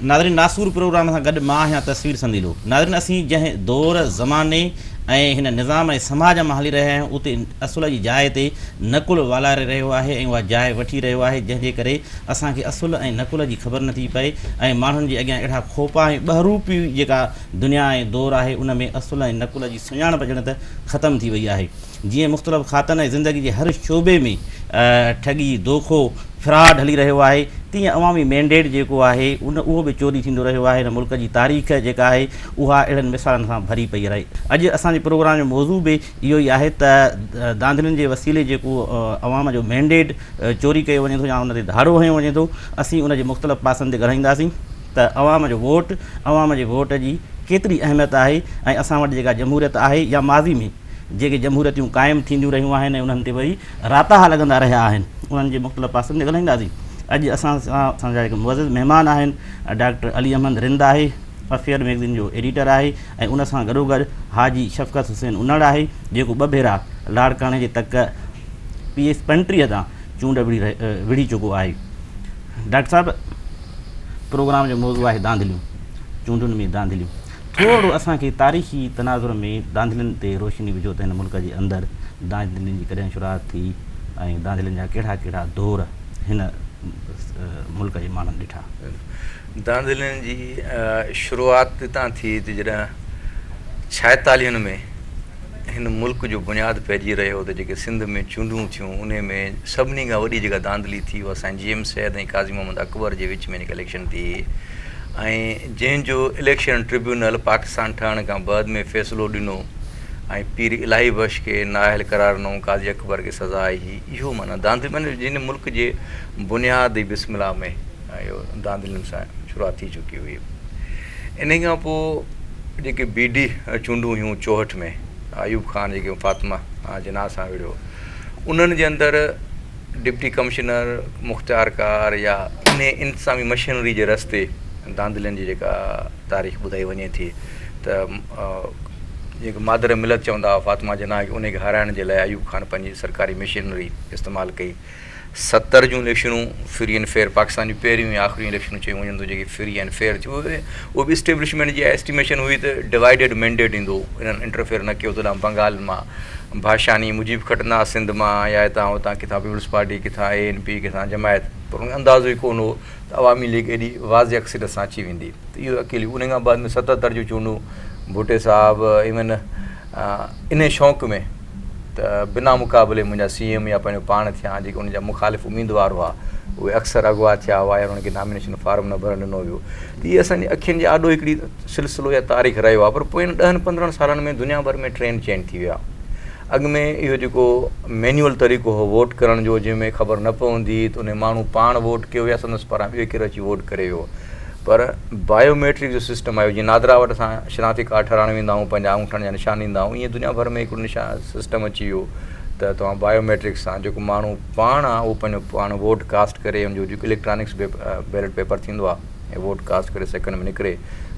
नाज़रीन नासूर प्रोग्राम सां गॾु मां आहियां तस्वीर संदीलो। नाज़रीन असीं जंहिं दौर ज़माने ऐं हिन निज़ाम ऐं समाज मां हली रहिया आहियूं उते असुल जी जाइ ते नकुल वालारे रहियो आहे ऐं उहा जाइ वठी रहियो आहे, जंहिंजे करे असांखे असुल ऐं नकुल जी ख़बर नथी पए ऐं माण्हुनि जे अॻियां अहिड़ा खोपा ऐं ॿहरूपी जेका दुनिया ऐं दौर आहे उन में असुल ऐं नकुल जी सुञाणप ॼण त ख़तमु थी वई आहे। जीअं मुख़्तलिफ़ ख़ातन ऐं ज़िंदगी जे हर शोबे में ठगी धोखो फ्रॉड हली रहियो आहे, तीअं अवामी मैंडेट जेको आहे उहो बि चोरी थींदो रहियो आहे। हिन मुल्क जी तारीख़ जेका आहे उहा अहिड़नि मिसालनि सां भरी पई रहे। अॼु असांजे प्रोग्राम जो मौज़ू बि इहो ई आहे त दांधलियुनि जे वसीले जेको अवाम जो मैंडेट चोरी कयो वञे थो या उन ते धाड़ो हयो वञे थो, असीं उन जे मुख़्तलिफ़ पासनि ते ॻाल्हाईंदासीं त अवाम जो अवाम जे वोट जी केतिरी अहमियत आहे ऐं असां वटि जेका जमहूरियत आहे या माज़ी में जेके जमहूरियतूं क़ाइमु थींदियूं रहियूं आहिनि ऐं उन्हनि ते वरी राता लॻंदा रहिया आहिनि, उन्हनि जे मुख़्तलिफ़ पासनि ते ॻाल्हाईंदासीं। अॼु असांजा जेके मुअज़्ज़िज़ महिमान आहिनि, डॉक्टर अली अहमद रिंद आहे, अफेयर मैगज़ीन जो एडिटर आहे ऐं उन सां गॾोगॾु हाजी शफ़क़त हुसैन उन्नड़ आहे जेको ॿ भेरा लाड़काणे जे तक PS 35 तां चूंड विढ़ी चुको आहे। डॉक्टर साहिबु, प्रोग्राम जो मौज़ू आहे दांधलियूं, चूंडुनि में दांधलियूं। थोरो असांखे तारीख़ी तनाज़ुर में दांधलियुनि ते रोशनी विझो त हिन मुल्क जे अंदरि दांधलियुनि जी कॾहिं शुरूआति थी ऐं दांधलियुनि जा कहिड़ा कहिड़ा दौर हिन मुल्क जे माण्हुनि ॾिठा। दांधलियुनि जी शुरूआति हितां थी त जॾहिं 46 में हिन मुल्क जो बुनियादु पइजी रहियो त जेके सिंध में चूंडूं थियूं उन में सभिनी खां वॾी जेका दांधली थी उहा साईं GM सैद ऐं काज़ी मोहम्मद अकबर जे विच में जेका इलेक्शन थी ऐं जंहिंजो इलेक्शन ट्रिब्यूनल पाकिस्तान ठहण खां बाद में फ़ैसिलो ॾिनो ऐं पीर इलाही बख़्श खे नाअहल करार ॾिनो, काज़ी अकबर खे सज़ा आई। इहो माना दांधली माना जिन मुल्क जे बुनियादी बिस्मिल्लाह में इहो दांधलियुनि सां शुरूआति थी चुकी हुई। इन खां पोइ जेके BD चूंडूं हुयूं 64 में अयूब ख़ान जेके फ़ातिमा जिना सां विढ़ियो, उन्हनि जे अंदरि डिप्टी कमिश्नर मुख़्तियार कार या इन इंतिज़ामी मशीनरी जे रस्ते दांधलियुनि जी जेका तारीख़ ॿुधाई वञे थी त जेके मादर मिलत चवंदा हुआ फ़ातिमा जिना खे, उनखे हाराइण जे लाइ अयूब ख़ान पंहिंजी सरकारी मशीनरी इस्तेमालु कई। 70 जूं इलेक्शनूं फ्री एंड फेयर, पाकिस्तान जी पहिरियों ऐं आख़िरी इलेक्शनूं चयूं वञनि जेकी फ्री एंड फेयर थी, उहो बि इस्टेब्लिशमेंट जी एस्टिमेशन हुई त डिवाइडेड मैंडेट ईंदो, इन्हनि इंटरफेयर न कयो तॾहिं बंगाल मां भाषानी मुजीब खटना सिंध मां या हितां हुतां किथां पीपल्स पार्टी किथां ANP किथां जमायत, पर उन अंदाज़ो ई कोन हो त अवामी लीग एॾी वाज़े अक्सरियत सां अची वेंदी। त इहो अकेली उन खां बाद में 77 जूं चूंडूं भुट्टे साहब इवन इन शौक़ में त बिना मुक़ाबले मुंहिंजा CM या पंहिंजो पाण थिया जेके उनजा मुख़ालिफ़ उम्मीदवार हुआ उहे अक्सर अॻुवा थिया हुआ या उन्हनि खे नॉमिनेशन फार्म न भरणु ॾिनो वियो। त इहे असांजी अखियुनि जे आॾो हिकिड़ी सिलसिलो या तारीख़ रहियो आहे। पर पोइ 10-15 सालनि में दुनिया भर में ट्रेंड चेंज थी विया। अॻु में इहो जेको मैनुअल तरीक़ो हो वोट करण जो, जंहिंमें ख़बर न पवंदी त उन माण्हू पाण वोट कयो या संदसि पारां ॿियो केरु अची वोट करे वियो। पर बायोमेट्रिक जो सिस्टम आयो, जीअं नादरा वटि असां शिनाख़ती कार्ड ठाराइण वेंदा आहियूं, पंहिंजा आङूठनि जा निशान ॾींदा आहियूं, ईअं दुनिया भर में हिकिड़ो सिस्टम अची वियो त तव्हां बायोमेट्रिक सां जेको माण्हू पाण आहे उहो पंहिंजो पाण वोट कास्ट करे, उनजो जेको इलेक्ट्रॉनिक्स बैलेट पेपर थींदो आहे ऐं वोट कास्ट करे सेकेंड में निकिरे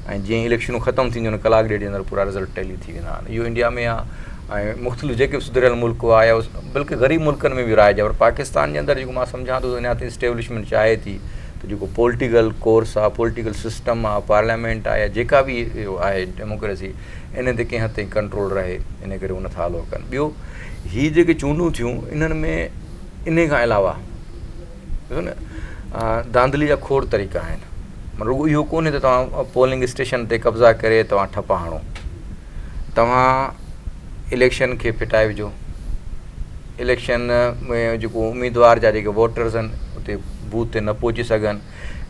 ऐं जीअं इलेक्शनूं ख़तमु थींदियूं आहिनि कलाक ॾेढ जे अंदरि पूरा रिज़ल्ट टैली थी वेंदा आहिनि। इहो इंडिया में आहे ऐं मुख़्तलिफ़ जेके बि सुधरियल मुल्क हुआ या बल्कि ग़रीब मुल्कनि में बि राइज आहे। पर पाकिस्तान जे अंदरि जेको मां सम्झां थो अञा त इस्टेब्लिशमेंट चाहे थी त जेको पॉलिटिकल कोर्स आहे, पॉलिटिकल सिस्टम आहे, पार्लियामेंट आहे या जेका बि इहो आहे डेमोक्रेसी, इन ते कंहिं हद ताईं कंट्रोल रहे, इन करे उन था हलो कनि। ॿियो हीअ जेके चूंडूं थियूं इन्हनि में इन खां अलावा ॾिसो न दांधली जा खोड़ तरीक़ा आहिनि। मतिलबु रुॻो इहो कोन्हे त तव्हां पोलिंग स्टेशन ते कब्ज़ा करे तव्हां ठपा हणो, तव्हां इलेक्शन खे फिटाए विझो, इलेक्शन में जेको उम्मीदवार जा जेके वोटर्स आहिनि उते बूथ ते न पहुची सघनि,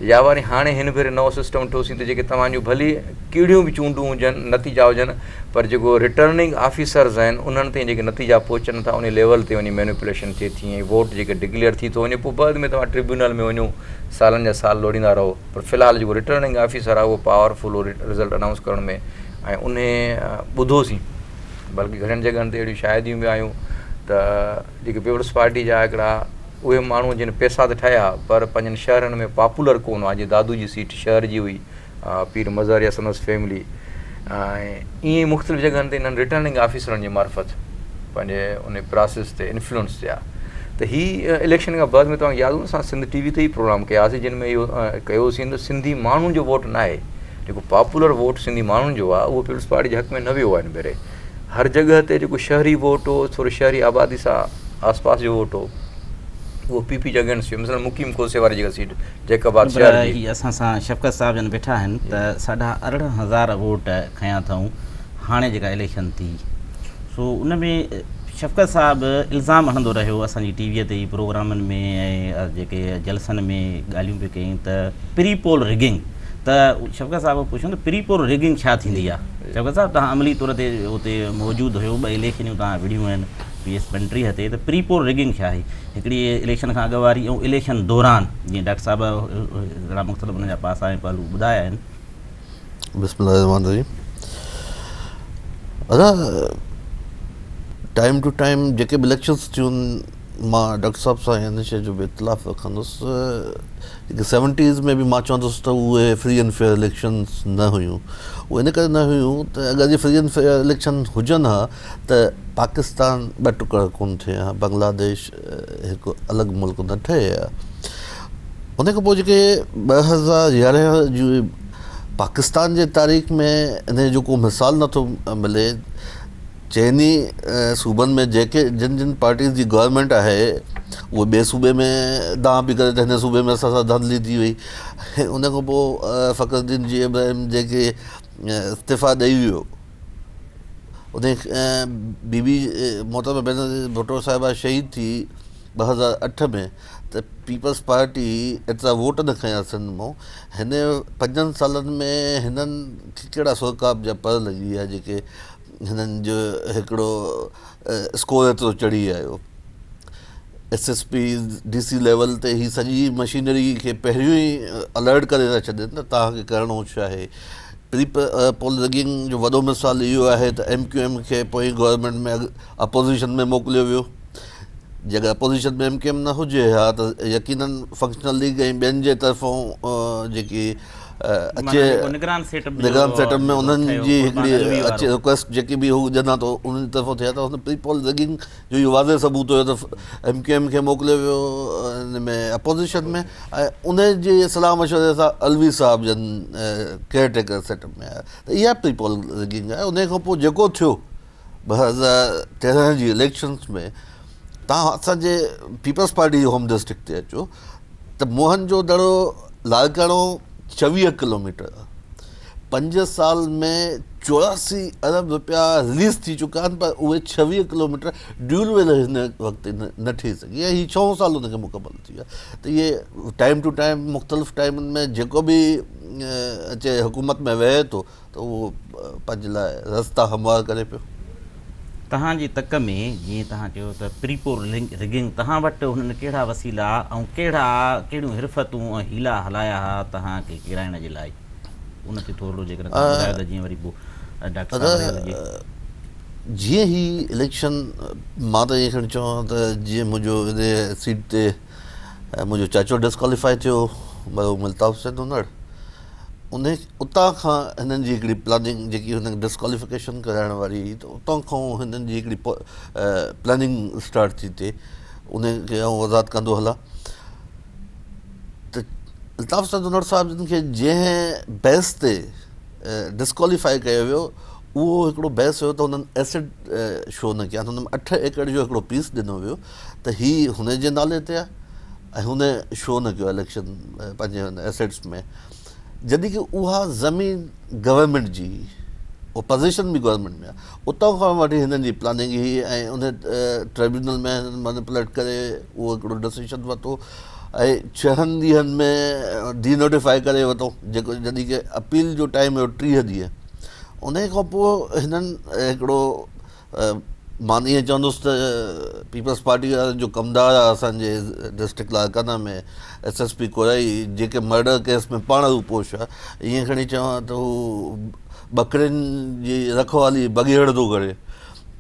या वरी हाणे हिन भेरे नओं सिस्टम ठोसीं त जेके तव्हांजूं भली कहिड़ियूं बि चूंडूं हुजनि, नतीजा हुजनि, पर जेको रिटर्निंग ऑफिसर्स आहिनि उन्हनि ताईं जेके नतीजा पहुचनि था उन लेवल ते वञी मैनिपुलेशन थिए थी ऐं वोट जेके डिक्लेयर थी थो वञे, पोइ बाद में तव्हां ट्रिब्यूनल में वञो, सालनि जा साल लोड़ींदा रहो। पर फ़िलहालु जेको रिटर्निंग ऑफिसर आहे उहो पावरफुल हो रिज़ल्ट अनाउंस करण में ऐं उन ॿुधोसीं, बल्कि घणनि जॻहनि ते अहिड़ियूं शायदियूं बि आयूं त जेके पीपल्स पार्टी जा हिकिड़ा उहे माण्हू जिन पैसा त ठहिया पर पंहिंजनि शहरनि में पॉपुलर कोन हुआ। जीअं दादू जी सीट शहर जी हुई, पीर मज़हर या संदसि फैमिली, ऐं ईअं मुख़्तलिफ़ जॻहनि ते इन्हनि रिटर्निंग ऑफिसरनि जे मार्फत पंहिंजे उन प्रोसेस ते इन्फ्लुएंस थिया। त त हीअ इलेक्शन खां बाद में तव्हांखे यादि हूंदो असां सिंध TV ते ई प्रोग्राम कयासीं जिन में इहो कयोसीं त सिंधी माण्हुनि जो वोट न आहे, जेको पॉपुलर वोट सिंधी माण्हुनि जो आहे उहो पीपल्स पार्टी जे हक़ में न वियो आहे हिन भेरे। हर जॻह ते जेको शहरी वोट हो, थोरो शहरी आबादी सां आसपास जो वोट हो, उहो PP जे अगेंस्ट हुयो। मिसाल मुकीम कोसे वारी जेका सीट जैकबाद शहर जी, असां सां शफ़क़त साहब जन वेठा आहिनि त 18,500 वोट खयां अथऊं हाणे जेका इलेक्शन थी। सो उन में शफ़क़त साहब इल्ज़ाम हणंदो रहियो असांजी टीवीअ ते प्रोग्रामनि में ऐं जेके जलसनि में ॻाल्हियूं पियूं कयूं त प्री पोल रिगिंग। त शफ़क़त साहब पुछूं त प्री पोल रिगिंग छा थींदी आहे? शफ़क़त साहब तव्हां अमली तौर ते उते मौजूदु हुयो, 2 इलेक्शनियूं तव्हां विड़ियूं आहिनि PS 35 ते, त प्री पोल रिगिंग छा आहे? हिकिड़ी इलेक्शन खां अॻु वारी ऐं इलेक्शन दौरान, जीअं डॉक्टर साहब अहिड़ा मुख़्तलिफ़ हुन जा पासा ऐं पहलू ॿुधाया आहिनि। बिस्मिल्लाहिर्रहमानिर्रहीम। अदा टाइम टू टाइम जेके बि इलेक्शन्स थियूं मां डॉक्टर साहब सां हिन शइ जो बि इख़्तिलाफ़ रखंदुसि। जेके 70s में बि मां चवंदुसि त उहे फ्री एंड फेयर इलेक्शन्स न हुयूं। उहे इन करे न हुयूं त अगरि जे फ्री एंड फेयर इलेक्शन हुजनि हा त पाकिस्तान 2 टुकड़ा कोन थिए हा, बांग्लादेश हिकु अलॻि मुल्क न ठहे हा। उन खां पोइ जेके 2011 जी पाकिस्तान जे तारीख़ में इन जो को मिसाल नथो मिले। चइनी सूबनि में जेके जिन पार्टीज़ जी गवर्नमेंट आहे उहे ॿिए सूबे में दांह बि करे त हिन सूबे में असां सां धांधली थी वई। उन खां पोइ फ़खरुद्दीन जी इब्राहिम जेके इस्तीफ़ा ॾेई वियो, उन बीबी मोहतरमा बेनज़ीर भुट्टो साहिबा शहीद थी 2008 में, त पीपल्स पार्टी एतिरा वोट न खयां सिंध मां। हिन 5 सालनि में हिननि खे कहिड़ा सोकाब जा पर लॻी विया जेके हिननि जो हिकिड़ो स्कोर एतिरो चढ़ी आयो। SSP DC लेवल ते ही सॼी मशीनरी खे पहिरियों ई अलर्ट करे था छॾनि त तव्हांखे करिणो छा आहे। प्री पोल रिगिंग जो वॾो मिसाल इहो आहे त MQM खे पोइ गवर्नमेंट में अपोज़िशन में मोकिलियो वियो। जेकर अपोज़िशन में MQM न हुजे हा त यकीनन फंक्शनल लीग ऐं ॿियनि जे तरफ़ां जेकी अचे निगरान सेटअप में उन्हनि जी हिकिड़ी अचे रिक्वेस्ट जेकी बि हुजनि हा त उन्हनि जी तरफ़ां थिया त हुन प्री पोल रिगिंग जो इहो वाज़े सबूत हुयो त MQM खे मोकिलियो वियो हिन में अपोज़िशन में, ऐं उन जी सलाह मशवरे सां अलवी साहब जन केयरटेकर सेटअप में आया। त इहा प्री पोल रिगिंग आहे। उन खां पोइ जेको थियो 2013 जी इलेक्शन्स में, तव्हां असांजे पीपल्स पार्टी होम डिस्ट्रिक्ट ते अचो त मोहन जो दड़ो लाड़काणो 26 किलोमीटर, 5 साल में 84 अरब रुपया रिलीज़ थी चुका आहिनि, पर उहे 26 किलोमीटर ड्यूल हिन वक़्तु न थी सघी ऐं हीअ 6 साल हुनखे मुकमल थी विया। त इहे टाइम टू टाइम मुख़्तलिफ़ टाइमनि में जेको बि अचे हुकूमत में वेहे थो त उहो पंहिंजे लाइ रस्ता हमवार करे पियो। तव्हांजी तक में जीअं तव्हां चयो त प्री पोल रिगिंग, तव्हां वटि हुननि कहिड़ा वसीला ऐं कहिड़ियूं हिरफ़तूं ऐं हीला हलाया हुआ तव्हांखे किराइण जे लाइ? उन ते थोरो जेकर ॿुधायो त जीअं वरी पोइ डॉक्टर साहब जीअं ही इलेक्शन मां त इहे खणी चवां त जीअं मुंहिंजो इन सीट ते मुंहिंजो चाचो डिस्क्वालीफाई थियो मरहूम अल्ताफ़ सैद हुनर, उतां खां हिननि जी हिकिड़ी प्लानिंग जेकी हुनखे डिस्क्वालीफिकेशन कराइण वारी हुई, त उतां खां हिननि जी हिकिड़ी प्लानिंग स्टार्ट थी थिए, उनखे आउं वज़ाहत कंदो हलां त अल्ताफ़ सैद हुनर साहिब जिन खे जंहिं बेस ते डिस्क्वालीफाई कयो वियो उहो हिकिड़ो बेस हुयो त हुननि एसिड शो न कया। हुन में 8 एकड़ जो हिकिड़ो पीस ॾिनो वियो त हीअ हुन जे नाले ते आहे ऐं हुन शो न कयो इलेक्शन पंहिंजे हुन एसेट्स में, जॾहिं की उहा ज़मीन गवर्नमेंट जी, उहा पोज़ीशन बि गवर्नमेंट में आहे। उतां खां वठी हिननि जी प्लानिंग हुई ऐं उन ट्रिब्यूनल में हिननि मैनिपुलेट करे उहो हिकिड़ो डिसीशन वरितो ऐं 6 ॾींहंनि में डीनोटिफाई करे वरितो, जेको जॾहिं की अपील जो टाइम हुयो 30 ॾींहं। उन खां पोइ हिननि हिकिड़ो मां ईअं चवंदुसि त पीपल्स पार्टी वारनि जो कमदार आहे असांजे डिस्ट्रिक्ट लाड़काना में SSP कोराई, जेके मर्डर केस में पाण रूपोश आहे, ईअं खणी चवां त हू बकरियुनि जी रखवाली बग़ैर थो करे,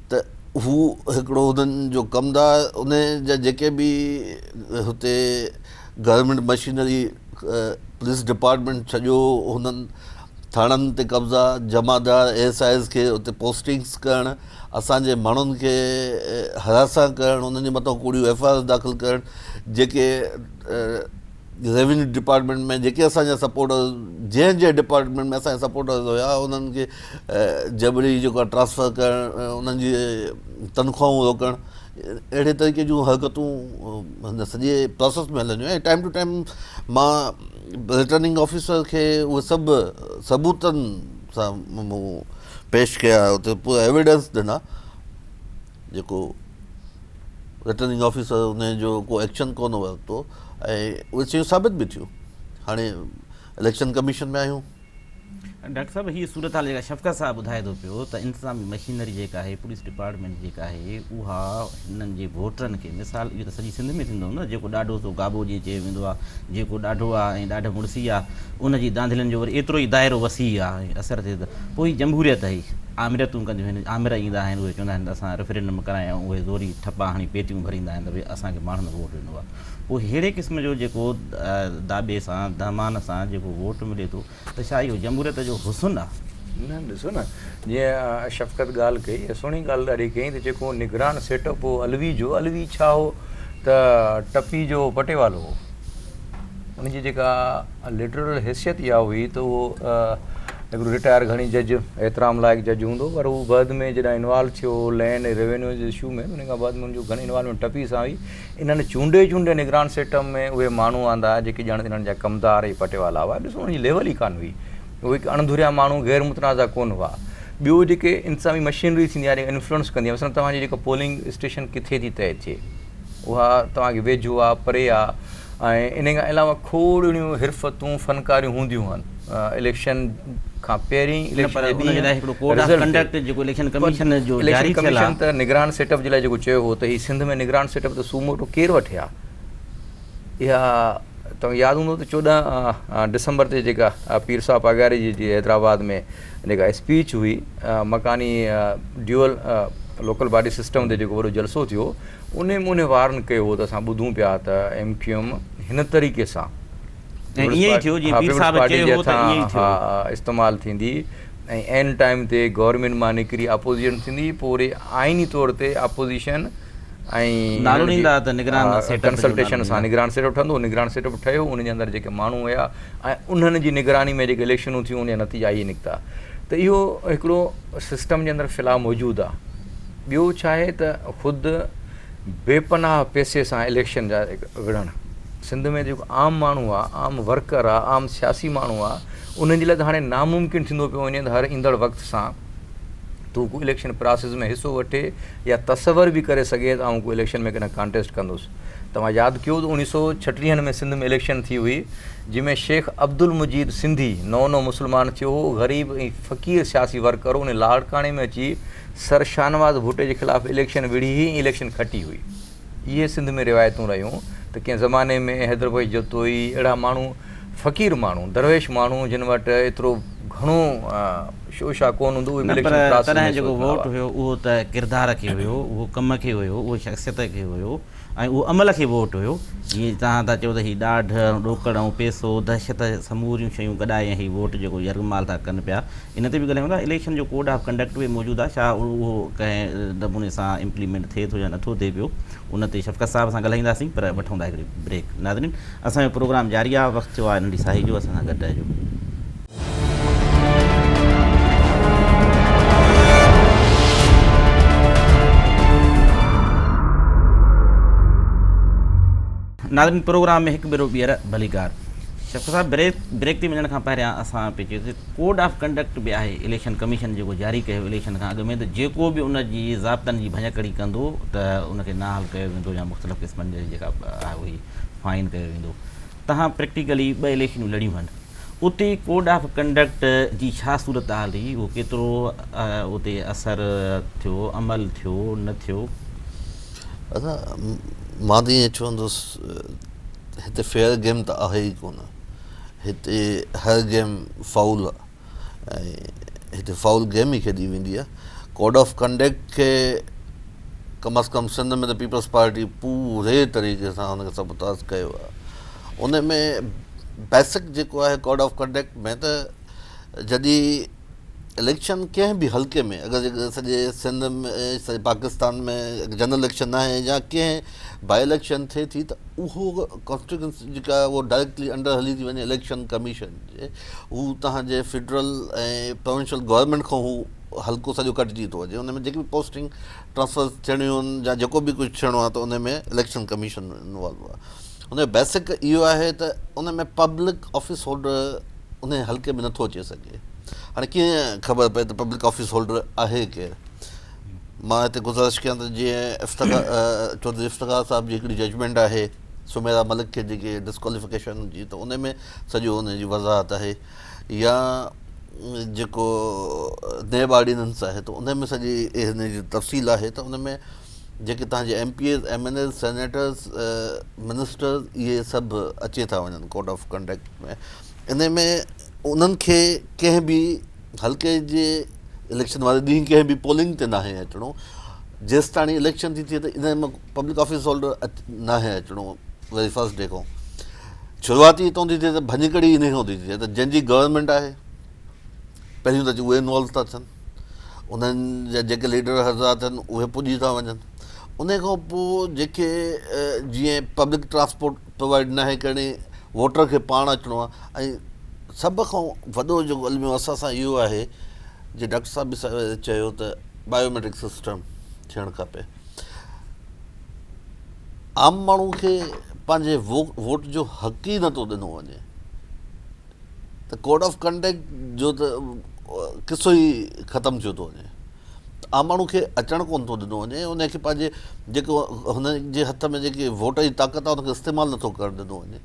त हू हिकिड़ो हुननि जो कमदार, उन जा जेके बि हुते गवर्नमेंट मशीनरी पुलिस डिपार्टमेंट सॼो हुननि थाणनि ते कब्ज़ा, जमादार ASIs खे उते पोस्टिंग्स करणु, असांजे माण्हुनि खे हरासा करणु, उन्हनि जे मथां कूड़ियूं FIRs दाख़िल करणु, जेके रेवेन्यू डिपार्टमेंट में जेके असांजा सपोर्टर्स, जंहिं डिपार्टमेंट में असांजा सपोर्टर्स हुया, उन्हनि खे जबरी जेको आहे ट्रांसफर करणु, उन्हनि जी तनख़्वाहूं रोकणु, अहिड़े तरीक़े जूं हरकतूं हिन सॼे प्रोसेस में हलंदियूं ऐं टाइम टू टाइम मां रिटर्निंग ऑफिसर खे उहे सभु सबूतनि सां मूं पेश कया, उते पूरा एविडेंस ॾिना, जेको रिटर्निंग ऑफिसर उनजो को एक्शन कोन वरितो ऐं उहे शयूं साबित बि थियूं। हाणे इलेक्शन कमीशन में आहियूं। डॉक्टर साहब, हीअ सूरत हाल जेका शफ़क़त साहब ॿुधाए थो पियो त इंतिज़ामी मशीनरी जेका आहे, पुलिस डिपार्टमेंट जेका आहे, उहा हिननि जे वोटरनि खे, मिसाल इहो त सॼी सिंध में थींदो न, जेको ॾाढो सो गाबो जीअं चयो वेंदो आहे, जेको ॾाढो आहे ऐं ॾाढो मुड़सी आहे, उनजी दांधिलनि जो वरी एतिरो ई दाइरो वसी आहे ऐं असरु थिए त पोइ जमहूरियत ई आमिरतूं कंदियूं आहिनि, आमिर ईंदा आहिनि, उहे चवंदा आहिनि त असां रेफरेंडम करायूं, उहे ज़ोरी ठपा हणी पेटियूं भरींदा आहिनि त भई असांखे माण्हुनि वोट ॾिनो आहे। पोइ अहिड़े क़िस्म जो जेको दाॿे सां, दामान सां जेको वोट मिले थो, त छा इहो जमहूरियत जो हुस्न आहे? न, ॾिसो न, जीअं शफ़क़त ॻाल्हि कई, सुहिणी ॻाल्हि ॾाढी कई त जेको निगरान सेटअप हो अलवी जो, अलवी छा हो त टपी जो पटेवालो हो, उनजी जेका लिटरल हैसियत इहा हुई त उहो हिकिड़ो रिटायर घणी जज, एतिराम लाइक़ु जज हूंदो, पर उहो बाद में जॾहिं इन्वॉल्व थियो लैंड ऐं रेवेन्यू जे इशू में, उन खां बाद में उनजो घणी इन्वॉल्वमेंट टपी सां हुई। इन्हनि चूंडे निगरान सेटअप में उहे माण्हू आंदा जेके ॼण इन्हनि जा कमदार ऐं पटेवाला हुआ। ॾिसो उनजी लेवल ई कान हुई, उहे हिकु अणधुरिया माण्हू गैर मुतनाज़ा कोन हुआ। ॿियो जेके इंतिज़ामी मशीनरी थींदी आहे, जेके इन्फ्लुएंस कंदी आहे, मसलन तव्हांजी जेको पोलिंग स्टेशन किथे थी तइ थिए, उहा तव्हांखे वेझो आहे, परे आहे, ऐं इन खां अलावा खोड़ियूं हिरफ़तूं फ़नकारियूं हूंदियूं आहिनि इलेक्शन खां पहिरीं। कमीशन त निगरान सेटअप जे लाइ जेको चयो हो त हीउ सिंध में निगरान सेटअप त सूमोटो केरु वठे आहे, इहा तव्हांखे यादि हूंदो त 14 डिसंबर ते जेका पीर साहब अगारी जी हैदराबाद में जेका स्पीच हुई, मकानी ड्यूअल लोकल बॉडी सिस्टम ते जेको वॾो जलसो थियो, उन वारन कयो हो त असां ॿुधूं पिया त MQM हिन तरीक़े सां इस्तेमालु थींदी ऐं एन टाइम ते गवर्नमेंट मां निकिरी अपोज़िशन थींदी, पोइ वरी आइनी तौर ते अपोज़िशन ऐं कंसल्टेशन सां निगरान सेटअप ठहंदो। निगरान सेटअप ठहियो, उनजे अंदरि जेके माण्हू हुया ऐं उन्हनि जी निगरानी में जेके इलेक्शनूं थियूं, उन जा नतीजा इहे निकिता। त इहो हिकिड़ो सिस्टम जे अंदरि फ़िलहाल मौजूदु आहे। ॿियो छा आहे त ख़ुदि बेपनाह पैसे सां इलेक्शन जा विढ़णु, सिंध में जेको आम माण्हू आहे, आम वर्कर आहे, आम सियासी माण्हू आहे, उन्हनि जे लाइ त हाणे नामुमकिन थींदो पियो वञे त हर ईंदड़ वक़्त सां तूं को इलेक्शन प्रोसेस में हिसो वठे या तसवर बि करे सघे त आउं को इलेक्शन में कॾहिं कॉन्टेस्ट कंदुसि। तव्हां यादि कयो त 1936 में सिंध में इलेक्शन थी हुई, जंहिंमें शेख अब्दुल मुजीद सिंधी नओं मुस्लमान थियो हो, ग़रीब ऐं फ़क़ीर सियासी वर्कर, उन लाड़काणे में अची सर शाहनवाज़ भुट्टे जे ख़िलाफ़ु इलेक्शन विढ़ी ई इलेक्शन खटी हुई। इहे सिंध में रिवायतूं रहियूं त कंहिं ज़माने में हैदर भाई जतोई, अहिड़ा माण्हू फ़क़ीर माण्हू, दरवेश माण्हू, जिन वटि एतिरो घणो शोशा कोन हूंदो, जेको वोट हुयो उहो त किरदार खे हुयो, उहो कम खे हुयो, उहो शख़्सियत खे हुयो ऐं उहो अमल खे वोट हुयो। जीअं तव्हां था चओ त हीउ ॾाढ ॾोकड़ ऐं पैसो, दहशत, समूरियूं शयूं गॾाए ऐं हीउ वोट जेको यरगमाल था कनि पिया, इन ते बि ॻाल्हायूं था। इलेक्शन जो कोड ऑफ कंडक्ट बि मौजूदु आहे, छा उहो कंहिं नमूने सां इम्प्लीमेंट थिए थो या नथो थिए पियो, उन ते शफ़क़त साहब सां ॻाल्हाईंदासीं, पर वठूं था हिकिड़ी ब्रेक। नाज़रीन, असांजो प्रोग्राम जारी आहे, वक़्तु थियो आहे नंढी साही जो, असां सां गॾु रहिजो। नाज़रीन, प्रोग्राम में हिकु भेरो ॿीहर भलीकार। शफ़क़त साहब, ब्रेक ते वञण खां पहिरियां असां पिए चयोसीं कोड ऑफ कंडक्ट बि आहे इलेक्शन कमीशन जेको जारी कयो इलेक्शन खां अॻु में, त जेको बि उनजी ज़ाब्तनि जी भञकड़ी कंदो त उनखे नाहल कयो वेंदो या मुख़्तलिफ़ क़िस्मनि जी जेका हुई फाइन कयो वेंदो। तव्हां प्रैक्टिकली 2 इलेक्शनूं लड़ियूं आहिनि, उते कोड ऑफ कंडक्ट जी छा सूरत हाल हुई, उहो केतिरो उते असरु थियो, अमल थियो न थियो? असां मां त ईअं चवंदुसि, हिते फेयर गेम त आहे ई कोन, हिते हर गेम फाउल आहे ऐं हिते फाउल गेम ई खेॾी वेंदी आहे। कोड ऑफ कंडक्ट खे कम अज़ कम सिंध में त पीपल्स पार्टी पूरे तरीक़े सां हुनखे सबताज़ कयो आहे। उन में बेसिक जेको आहे कोड ऑफ कंडक्ट में त जॾहिं इलेक्शन कंहिं बि हल्के में अगरि सॼे सिंध में सॼे पाकिस्तान में जनरल इलेक्शन आहे या कंहिं बाई इलेक्शन थिए थी त उहो कॉन्स्टिट्यूंसी जेका उहो डायरेक्टली अंडर हली थी वञे इलेक्शन कमीशन जे, हू तव्हांजे फेडरल ऐं प्रोविंशियल गवर्नमेंट खां हू हल्को सॼो कटिजी थो वञे। उन में जेकी बि पोस्टिंग ट्रांसफर थियणियूं आहिनि या जेको बि कुझु थियणो आहे त उन में इलेक्शन कमीशन इन्वॉल्व आहे। उन जो बेसिक इहो आहे त उन में पब्लिक ऑफिस होल्डर उन हल्के में नथो अची सघे। हाणे कीअं ख़बर पए त पब्लिक ऑफिस होल्डर आहे केरु? मां हिते गुज़ारिश कयां त जीअं चौधरी इफ्तिख़ार साहिब जी हिकिड़ी जजमेंट आहे सुमेरा मलिक खे जेके डिस्क्वालिफिकेशन जी, त उन में सॼो उन जी वज़ाहत आहे। या जेको नेब ऑर्डिनेंस आहे त उन में सॼी हिन जी तफ़सील आहे। त उन में जेके तव्हांजे MPs MNAs सेनेटर्स मिनिस्टर्स इहे सभु अचे था वञनि कोड ऑफ कंडक्ट में। इन में उन्हनि खे कंहिं बि हल्के जे इलेक्शन वारे ॾींहुं कंहिं बि पोलिंग ते नाहे अचिणो। जेसि ताणी इलेक्शन थी थिए त इन में पब्लिक ऑफिस होल्डर नाहे अचिणो वरी फस्ट डे खां। शुरूआती हितां थी थिए त भञकड़ी इन खां थी थिए त जंहिंजी गवर्नमेंट आहे पहिरियों त उहे इन्वॉल्व था थियनि, उन्हनि जा जेके लीडर हज़ार थियनि उहे पुॼी था वञनि। उन खां पोइ जेके जीअं पब्लिक ट्रांसपोर्ट प्रोवाइड नाहे करणी, वोटर खे पाण अचिणो आहे। ऐं सभ खां वॾो जेको अलमियो असां सां इहो आहे जे डॉक्टर साहिब बि चयो त बायोमेट्रिक सिस्टम थियणु खपे। आम माण्हू खे पंहिंजे वोट जो हक़ ई नथो ॾिनो वञे त कोड ऑफ कंडक्ट जो त किसो ई ख़तमु थियो थो वञे। आम माण्हू खे अचणु कोन थो ॾिनो वञे, उनखे पंहिंजे जेको हुनजे हथ में जेकी वोट जी ताक़त आहे उनखे इस्तेमालु नथो करणु ॾिनो वञे।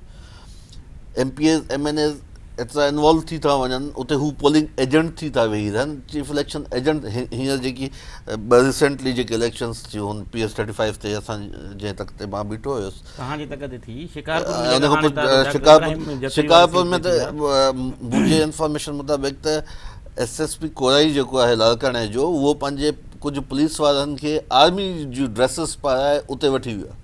MPs MNAs एतिरा इन्वॉल्व थी था वञनि, उते हू पोलिंग एजेंट थी था वेही रहनि। चीफ इलेक्शन एजेंट हींअर जेकी रिसेंटली जेके इलेक्शन्स थियूं हुन PS35 ते असां जंहिं तक ते मां बीठो हुयुसि, शिकारपुर में त मुंहिंजे इंफॉर्मेशन मुताबिक़ त SSP कोराई जेको आहे लाड़काणे जो, उहो पंहिंजे कुझु पुलिस वारनि खे आर्मी जूं ड्रेसिस पाराए उते वठी वियो आहे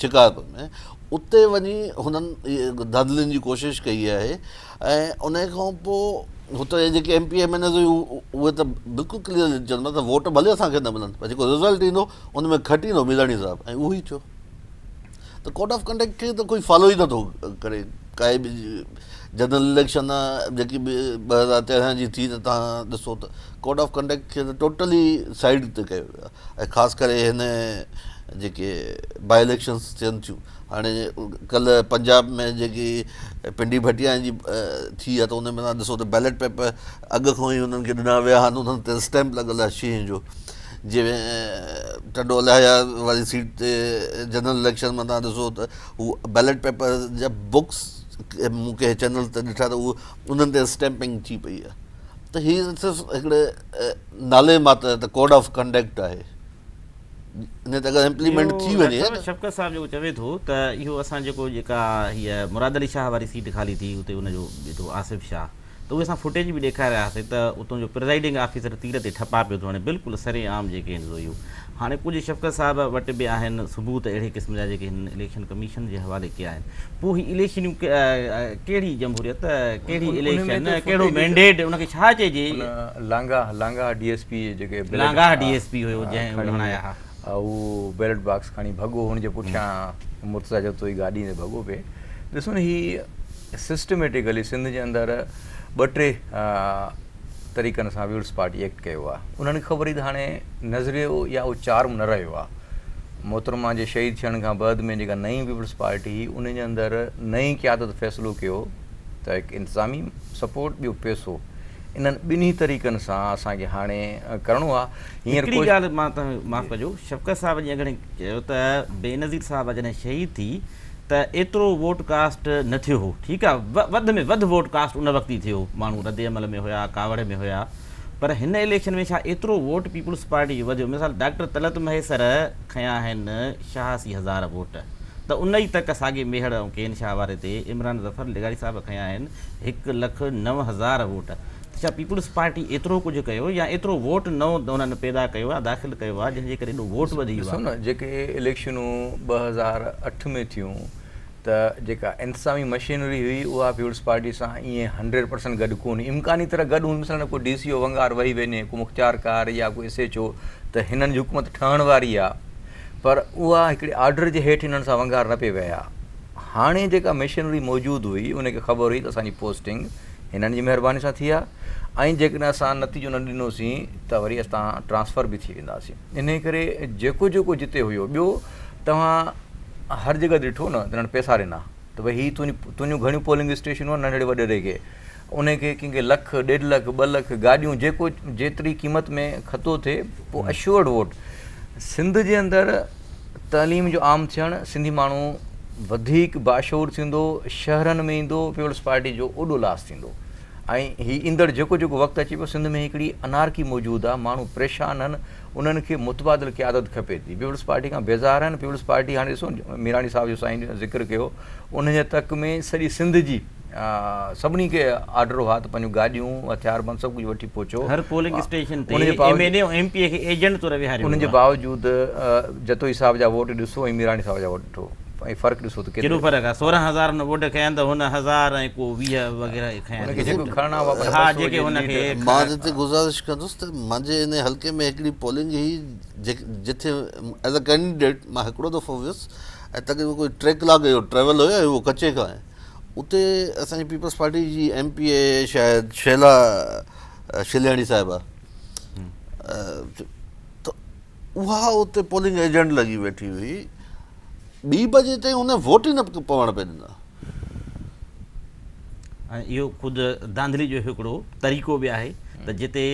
शिकारपुर में। उते वञी हुननि धांधलियुनि जी कोशिशि कई आहे। ऐं उन खां पोइ हुते जेके MP MNAs उहे त बिल्कुलु क्लियर चवंदा त वोट भले असांखे न मिलनि, पर जेको रिज़ल्ट ईंदो उन में घटि ईंदो मिलाणी साहिबु, ऐं उहो ई थियो। त कोड ऑफ कंडक्ट खे त कोई फॉलो ई नथो करे। काई बि जनरल इलेक्शन आहे जेकी बि 2013 जी थी, त तव्हां ॾिसो त कोड ऑफ कंडक्ट खे त टोटली साइड ते कयो वियो आहे। ऐं ख़ासि करे हिन जेके बाई इलेक्शन्स थियनि थियूं, हाणे कल्ह पंजाब में जेकी पिंडी भटिया जी थी आहे त उन में तव्हां ॾिसो त बैलेट पेपर अॻु खां ई हुननि खे ॾिना विया आहिनि, उन्हनि ते स्टैम्प लॻल आहे शींहं जो। जीअं टडो अलाया वारी सीट ते जनरल इलेक्शन में तव्हां ॾिसो त हू बैलेट पेपर जा बुक्स मूं कंहिं चैनल ते ॾिठा त उहो उन्हनि ते स्टैंपिंग थी पई आहे। त हीअ सिर्फ़ु हिकिड़े नाले मात्र त कोड ऑफ कंडक्ट आहे। इन ते अगरि इम्प्लीमेंट थी वञे। शफ़क़त साहिब जेको चवे थो त इहो असां जेको जेका हीअ मुराद अली शाह वारी सीट ख़ाली थी, उते हुनजो ॿियो आसिफ़ शाह, त उहे असां फुटेज बि ॾेखारियासीं त उतां जो प्रिज़ाइडिंग ऑफिसर तीर ते ठपा पियो थो वञे, बिल्कुलु सरे आम जेके आहिनि इहो। हाणे कुझु शफ़क़त साहिब वटि बि आहिनि सबूत अहिड़े क़िस्म जा जेके हिन इलेक्शन कमीशन जे हवाले कया आहिनि। पोइ हीअ इलेक्शनूं कहिड़ी जमहूरियत, कहिड़ी इलेक्शन, कहिड़ो मैंडेट, उनखे छा चइजे? लांगा DSP जेके लांगा DSP हुयो जंहिं हणाया हुआ, उहो बैलेट बॉक्स खणी भॻो, हुनजे पुठियां मुर्तज़ा जो तो ई गाॾी में भॻो पिए। ॾिसो न, हीअ सिस्टमेटिकली सिंध जे अंदरि 2-3 तरीक़नि सां पीपुल्स पार्टी एक्ट कयो आहे। उन्हनि खे ख़बर ई त हाणे नज़रियो या उहो चार्म न रहियो आहे। मोहतरमा जे शहीद थियण खां बाद में जेका नई पीपुल्स पार्टी हुई, उन जे अंदरि नई क़यादत फ़ैसिलो कयो त हिकु इंतिज़ामी सपोर्ट, ॿियो पैसो, इन्हनि ॿिन्ही तरीक़नि सां असांखे हाणे करिणो आहे। हींअर हिकिड़ी ॻाल्हि मां तव्हां माफ़ु कजो, शफ़क़त साहिब जी अगरि चयो त बेनज़ीर साहिब जॾहिं शहीद थी त एतिरो वोट कास्ट न थियो हो, ठीकु आहे, वधि में वधि वोट कास्ट उन वक़्तु ई थियो, माण्हू रद्द अमल में हुया, कावड़ में हुया, पर हिन इलेक्शन में छा एतिरो वोट पीपुल्स पार्टी जो वधियो? मिसाल डॉक्टर तलत महेसर खयां आहिनि 86,000 वोट, त उन ई तक साॻे मेहड़ ऐं केन शाह वारे ते इमरान ज़फ़र लिगारी साहिब खयां आहिनि 1,09,000 वोट। छा पीपुल्स पार्टी एतिरो कुझु कयो या एतिरो वोट न उन्हनि पैदा कयो आहे, दाख़िल कयो आहे, जंहिंजे करे एॾो वोट वधी वियो आहे? न जेके इलेक्शनूं 2008 में थियूं त जेका इंतज़ामी मशीनरी हुई उहा पीपुल्स पार्टी सां ईअं 100% गॾु कोन, इम्कानी तरह गॾु हूंदी, मिसाल कोई DCO वंगार वेही वञे, को मुख़्तियार कार या कोई SHO, त हिननि जी हुकूमत ठहण वारी आहे, पर उहा हिकिड़े ऑर्डर जे हेठि हिननि सां वंगार न पिए विया। हाणे जेका मशीनरी मौजूदु हुई उनखे ख़बर हुई त असांजी पोस्टिंग हिननि जी महिरबानी सां थी आहे, ऐं जेकॾहिं असां नतीजो न ॾिनोसीं त वरी असां ट्रांसफ़र बि थी वेंदासीं। इन करे जेको जेको जिते हुयो, ॿियो तव्हां हर जॻह ॾिठो न त हिननि पैसा ॾिना त भई हीअ तुंहिंजूं घणियूं पोलिंग स्टेशनूं आहिनि नंढड़े वॾड़े खे, उनखे कंहिंखे लख, 1.5 लख, 2 लख गाॾियूं, जेको जेतिरी क़ीमत में खतो थिए, पोइ अश्योर्ड वोट। सिंध जे अंदरि तइलीम जो आम थियणु, सिंधी माण्हू वधीक बाशऊर थींदो, शहरनि में ईंदो, पीपुल्स पार्टी जो ओॾो लास थींदो। ऐं हीउ ईंदड़ जेको जेको वक़्तु अचे पियो, सिंध में हिकिड़ी अनारकी मौजूदु आहे, माण्हू परेशान आहिनि, उन्हनि खे मुतबादिल क़यादत खपे थी। पीपुल्स पार्टी खां बेज़ार आहिनि। पीपुल्स पार्टी हाणे ॾिसो मीराणी साहिब जो साईं ज़िक्र कयो, उनजे तक में सॼी सिंध जी सभिनी खे ऑर्डर हुआ त पंहिंजूं गाॾियूं, हथियारबंद सभु कुझु वठी पहुचो। हर पोलिंग स्टेशन ते MLA ऐं MP खे एजेंट तौर विहारियो। उनजे बावजूदि जतोई साहिब जा वोट ॾिसो ऐं मीराणी साहिब जा वोट ॾिठो, ऐं फ़र्क़ु ॾिसो त केतिरो फ़र्क़ु आहे। 16,000 वोट खया त हुन 1000 ऐं को 20 वग़ैरह खया। हा, जेके हुनखे मां हिते गुज़ारिश कंदुसि त मुंहिंजे इन हल्के में हिकिड़ी पोलिंग हुई जिथे एज़ अ कैंडिडेट मां हिकिड़ो दफ़ो वियुसि, ऐं तक़रीबन कोई 3 कलाक जो ट्रेवल हुयो, उहो कचे खां आहे। उते असांजी पीपल्स पार्टी जी MPA शायदि शैला शिलियाणी साहिबा, त उहा उते पोलिंग एजेंट लॻी वेठी हुई। 2 बजे ताईं हुन वोट ई न पवण पिए ॾिना। ऐं इहो ख़ुदि धांधली जो हिकिड़ो तरीक़ो बि आहे त जिते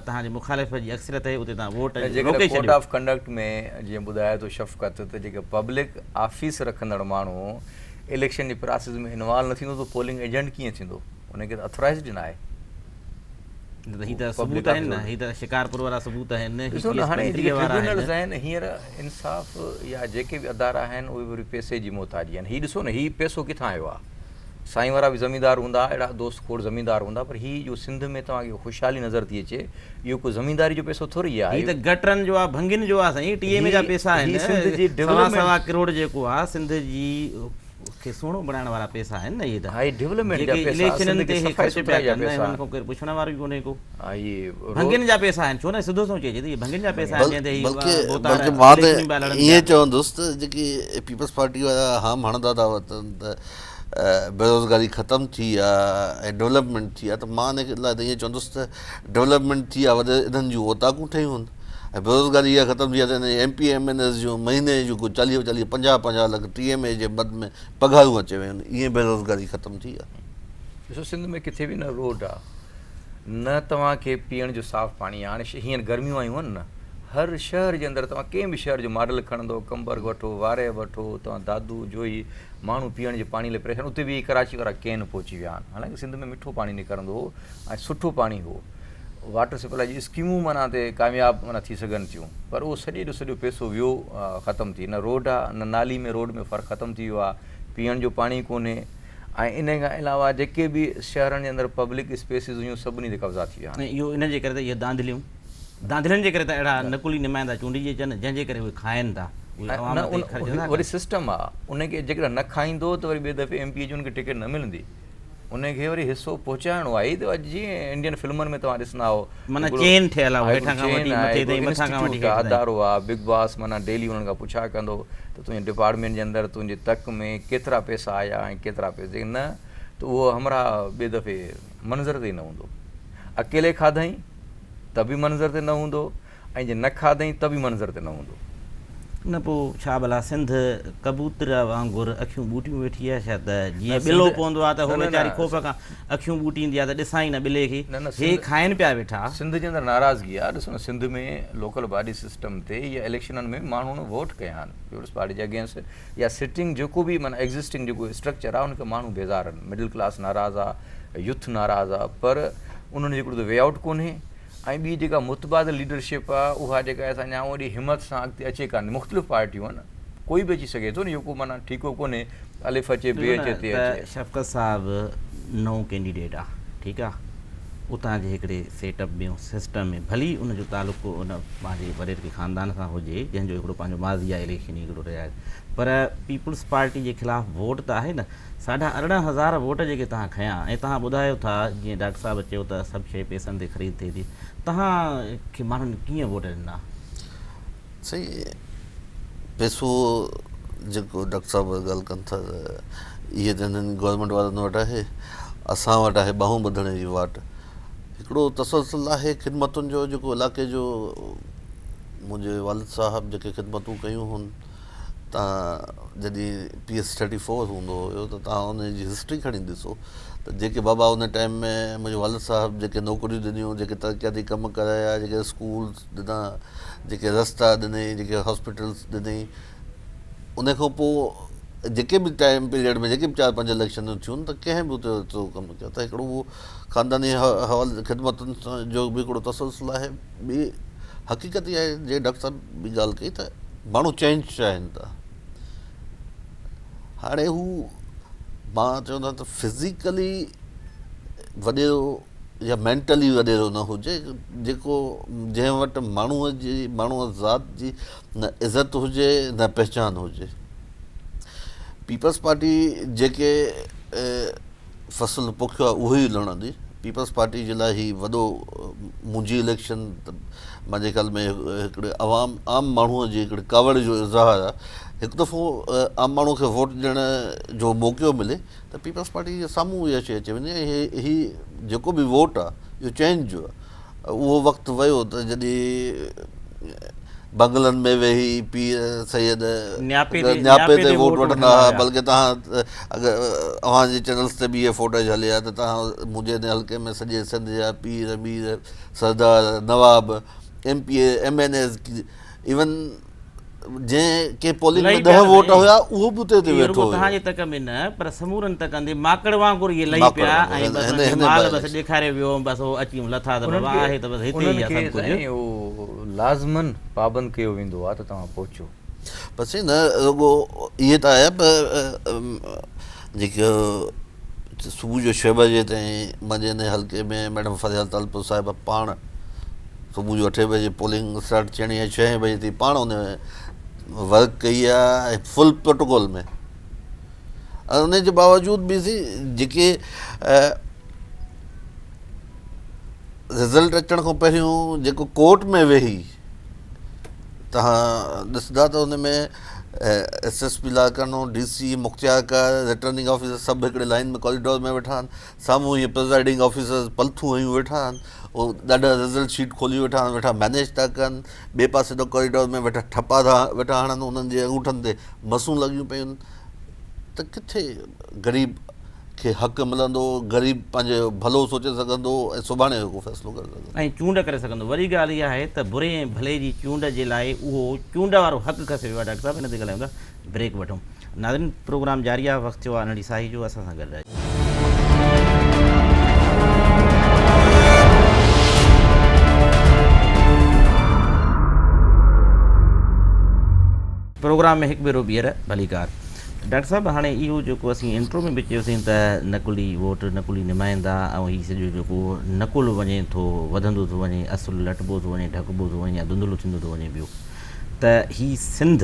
तव्हांजे मुखालिफ़ जी अक्सरियत आहे उते तव्हां वोट जेकॾहिं कोड ऑफ कंडक्ट में जीअं ॿुधाए थो शफ़क़त, त जेके पब्लिक ऑफिस रखंदड़ माण्हू इलेक्शन जी प्रोसेस में इन्वॉल्व न थींदो त पोलिंग एजेंट कीअं थींदो? उनखे त अथोराइज़ ॾिना आहे। ही त सबूत आहिनि न, ही त शिकारपुर वारा सबूत आहिनि। ॾिसो न, हाणे जेके ट्रिब्यूनल्स आहिनि हींअर इंसाफ़ या जेके बि अदारा आहिनि उहे वरी पैसे जी मोहताजी आहिनि। हीउ ॾिसो न, हीउ पैसो किथां आयो आहे? साईं वारा बि ज़मींदार हूंदा, अहिड़ा दोस्त खोड़ ज़मींदार हूंदा, पर हीउ जो सिंध में तव्हांखे ख़ुशहाली नज़र थी अचे, इहो को ज़मींदारी जो पैसो थोरी आहे। हीउ त गटरनि जो आहे, भंगियुनि जो आहे साईं, TMA जा पैसा आहिनि। सिंध जी डेवलपमेंट 1.25 करोड़ जेको आहे सिंध जी खे सुहिणो बणाइण वारा पैसा आहिनि न। इहे त हाई डेवलपमेंट जा पैसा, इलेक्शननि ते ख़र्च पिया कनि, हुननि खां केरु पुछण वारो बि कोन्हे को। भंगियुनि जा पैसा आहिनि, छो न सिधो सोचे अचे त भंगियुनि जा पैसा आहिनि। बल्कि मां त ईअं चवंदुसि त जेकी पीपल्स पार्टी वारा हाम हणंदा था वठनि त बेरोज़गारी ख़तमु थी आहे ऐं डेवलपमेंट थी आहे, त मां हिन लाइ त ईअं चवंदुसि त डेवलपमेंट थी आहे, वॾे इन्हनि जूं ओताकूं ठहियूं आहिनि, ऐं बेरोज़गारी इहा ख़तमु थी आहे त हिन MP MNS जूं महीने जूं 40-50 लख TMA जे मद में पघारूं अचे वियूं आहिनि। ईअं बेरोज़गारी ख़तमु थी आहे। ॾिसो सिंध में किथे बि न रोड आहे, न तव्हांखे पीअण जो साफ़ु पाणी आहे। हाणे हींअर गर्मियूं आयूं आहिनि न, हर शहर जे अंदरि तव्हां कंहिं बि शहर जो मॉडल खणंदो, कंबरग वठो, वारे वठो, तव्हां दादू जोई, माण्हू पीअण जे पाणी लाइ परेशान। उते बि कराची वारा कैन पहुची विया आहिनि। हालांकि सिंध में मिठो पाणी निकिरंदो हो ऐं सुठो पाणी हो, वाटर सप्लाई जी स्कीमूं माना ते कामयाबु माना थी सघनि थियूं, पर उहो सॼे जो सॼो पैसो वियो, ख़तमु थी। न रोड आहे, न नाली में रोड में फ़र्क़ु ख़तमु थी वियो आहे, पीअण जो पाणी कोन्हे। ऐं इन खां अलावा जेके बि शहरनि जे अंदरि पब्लिक स्पेसिस हुयूं सभनी ते कब्ज़ा थी विया आहिनि। इहो इन जे करे त इहे धांधलियुनि जे करे त अहिड़ा नकुली नुमाइंदा चूंडिजी अचनि, जंहिंजे करे उहे खाइनि था। वरी सिस्टम आहे, उनखे जेकॾहिं न खाईंदो त वरी ॿिए दफ़े MP जी उनखे टिकट न मिलंदी, उनखे वरी हिसो पहुचाइणो आहे। त अॼु जीअं इंडियन फिल्मनि में तव्हां ॾिसंदा हो, माना चेन ठहियल आहे, हेठां खां वठी मथे ताईं, मथां खां वठी अदारो आहे। बिग बॉस माना डेली उन्हनि खां पुछा कंदो त तुंहिंजे डिपार्टमेंट जे अंदरि तुंहिंजे तक में केतिरा पैसा आया ऐं केतिरा पैसा न, त उहो हमरा ॿिए दफ़े मंज़र ते ई न हूंदो। अकेले खाधई त बि मंज़र ते न हूंदो, ऐं जे न खाधई त बि मंज़र ते न हूंदो। न पोइ छा भला सिंध कबूतर वांगुरु अखियूं ॿूटियूं वेठी आहे छा? त जीअं ॿिलो पवंदो आहे त उहो वीचारी ख़ौफ़ खां अखियूं ॿूटींदी आहे त ॾिसां ई न ॿिले खे, हे खाइनि पिया वेठा। सिंध जे अंदरि नाराज़गी आहे। ॾिसो न, सिंध में लोकल बॉडी सिस्टम ते या इलेक्शननि में माण्हुनि वोट कया आहिनि पीपुल्स पार्टी जे अगेंस्ट, या सिटिंग जेको बि माना एग्ज़िस्टिंग जेको स्ट्रक्चर आहे उनखे माण्हू बेज़ार आहिनि। मिडिल क्लास नाराज़ आहे, यूथ नाराज़ आहे, पर उन्हनि जो हिकिड़ो त वे आउट कोन्हे। ऐं ॿी जेका मुतबादिल लीडरशिप आहे उहा जेका असां अञा वॾी हिमत सां अॻिते अचे कान। मुख़्तलिफ़ पार्टियूं आहिनि, कोई बि अची सघे थो न, इहो को माना ठीकु कोन्हे अलिफ अचे बे अचे ते अचे। शफ़क़त साहिब नओं कैंडिडेट आहे, ठीकु आहे, उतां जे हिकिड़े सेटअप में सिस्टम में भली उनजो तालुक़ु उन पंहिंजे वॾे के ख़ानदान सां हुजे जंहिंजो हिकिड़ो पंहिंजो माज़ी आहे इलेक्शन हिकिड़ो रहिया आहे, पर पीपुल्स पार्टी जे ख़िलाफ़ु वोट त आहे न। 14,500 वोट जेके तव्हां खयां ऐं तव्हां ॿुधायो था जीअं डॉक्टर साहिबु चयो त सभु शइ पैसनि ते ख़रीद थिए थी, तव्हांखे माण्हुनि कीअं वोट ॾिना? सही, पैसो जेको डॉक्टर साहिबु ॻाल्हि कनि था इहे त हिननि गवर्नमेंट वारनि वटि आहे, असां वटि आहे ॿाहूं ॿधण जी वाट। हिकिड़ो तसलसल आहे ख़िदमतुनि जो, जेको इलाइक़े जो मुंहिंजे वालिद साहबु जेके ख़िदमतूं कयूं हुन, तव्हां जॾहिं PS34 हूंदो हुयो त तव्हां उनजी हिस्ट्री खणी ॾिसो त जेके बाबा उन टाइम में मुंहिंजे वालिद साहबु जेके नौकरियूं ॾिनियूं, जेके तरक़ियाती कम कराया, जेके स्कूल्स ॾिना, जेके रस्ता ॾिनई, जेके हॉस्पिटल्स ॾिनई, उन खां पोइ जेके बि टाइम पीरियड में जेके बि 4-5 इलेक्शनूं थियूं त कंहिं बि उते एतिरो कमु कयो त हिकिड़ो उहो ख़ानदानी हवाले ख़िदमतुनि जो बि हिकिड़ो तसलसल आहे। ॿी हक़ीक़त इहा आहे जे डॉक्टर साहिबु बि ॻाल्हि कई त माण्हू चेंज चाहिनि था। हाणे हू मां चवंदो त फिज़िकली वॾेरो या मेंटली वॾेरो न हुजे, जेको जंहिं वटि माण्हूअ ज़ात जी न इज़त हुजे न पहचान हुजे। पीपल्स पार्टी जेके फ़सुलु पोखियो आहे उहो ई लणंदी। पीपल्स पार्टी जे लाइ ही वॾो मुंहिंजी इलेक्शन मुंहिंजे ख़्याल में हिकिड़े आम माण्हूअ जी हिकिड़े कावड़ जो इज़हार आहे। हिकु दफ़ो आम माण्हू खे वोट ॾियण जो मौक़ो मिले त पीपल्स पार्टी जे साम्हूं इहा शइ अची वञे, ही जेको बि वोट आहे इहो चेंज जो आहे। उहो वक़्तु वियो त जॾहिं बंगलनि में वेही पीर सैयद न्यापे ते वोट वठंदा हुआ, बल्कि तव्हां अगरि अव्हांजे चैनल्स ते बि इहे फुटेज हले आहे त तव्हां मुंहिंजे हिन हल्के में सॼे सिंध जा पीर मीर सरदार नवाब MP MNAs इवन जंहिं पोलिंग में 10 वोट हुया उहो बि उते वेठो हुयो। तव्हांजे तक में न पर समूरनि तक में माकड़ वांगुरु इहे लही पिया ऐं माल बसि ॾेखारे वियो, बसि उहो अची लथा त बाबा आहे त बसि हिते ई आहे सभु कुझु। उहो लाज़मन पाबंद कयो वेंदो आहे त तव्हां पहुचो। बसि न रुॻो इहे त आहे, पर जेके सुबुह जो 6 बजे ताईं मुंहिंजे हिन हल्के में मैडम फरिया तालपुर साहिबा पाण सुबुह जो 8 बजे पोलिंग स्टार्ट थियणी आहे, 6 बजे ताईं पाण उन वर्क कई आहे फुल प्रोटोकॉल में। ऐं उन जे बावजूदि बि जेके रिज़ल्ट अचण खां पहिरियों जेको कोर्ट में वेही तव्हां ॾिसंदा त उन में SSP लारकानो, DC मुख्तियारकार, रिटर्निंग ऑफिसर सभु हिकिड़े लाइन में कॉरिडोर में वेठा आहिनि। साम्हूं इहे प्रिज़ाइडिंग ऑफिसर्स पलथूं हयूं वेठा आहिनि, उहो ॾाढा रिज़ल्ट शीट खोली वेठा आहिनि, वेठा मैनेज था कनि। ॿिए पासे त कॉरिडोर में वेठा ठपा था वेठा हणनि, उन्हनि जे अंगूठनि ते मसूं लॻियूं पियूं त किथे ग़रीब खे हक़ु मिलंदो, ग़रीब पंहिंजो भलो सोचे सघंदो ऐं सुभाणे को फ़ैसिलो करे सघंदो ऐं चूंड करे सघंदो। वरी ॻाल्हि इहा आहे त बुरे ऐं भले जी चूंड जे लाइ उहो चूंड वारो हक़ु खसे वियो आहे। डॉक्टर साहिबु हिन ते ॻाल्हायूं था, ब्रेक वठूं। नाज़रीन, प्रोग्राम जारी आहे, वक़्तु थियो आहे नंढी साही जो, असां सां गॾु रहियो। प्रोग्राम में हिकु भेरो ॿीहर भलीकार। डॉक्टर साहिबु, हाणे इहो जेको असीं इंट्रो में बि चयोसीं त नकुली वोट, नकुली नुमाइंदा ऐं हीउ सॼो जेको नकुल वञे थो, वधंदो थो वञे, असुलु लटबो थो वञे, ढकबो थो वञे या धुंधलो थींदो थो वञे पियो, त हीउ सिंध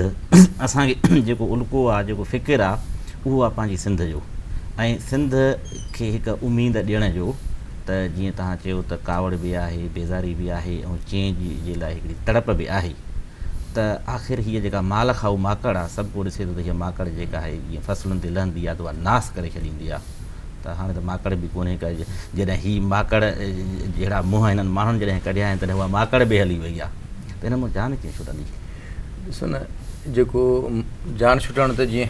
असांखे जेको उल्को आहे, जेको फ़िकिर आहे, उहो आहे पंहिंजी सिंध जो। ऐं सिंध खे हिकु उमेद ॾियण जो त जीअं तव्हां चयो त कावड़ बि आहे, बेज़ारी बि आहे ऐं चेंज जे लाइ हिकिड़ी तड़प बि आहे। त आख़िर हीअ जेका माल खाऊ माकड़ आहे, सभु को ॾिसे थो त हीअ माकड़ जेका आहे जीअं फसलुनि ते लहंदी आहे त उहा नास करे छॾींदी आहे। त हाणे त माकड़ बि कोन्हे का, जॾहिं हीअ माकड़ जहिड़ा मुंहं हिननि माण्हुनि जॾहिं कढिया आहिनि तॾहिं उहा माकड़ बि हली वई आहे। त हिन मां जान कीअं छुटंदी? ॾिसो न, जेको जान छुटण त जीअं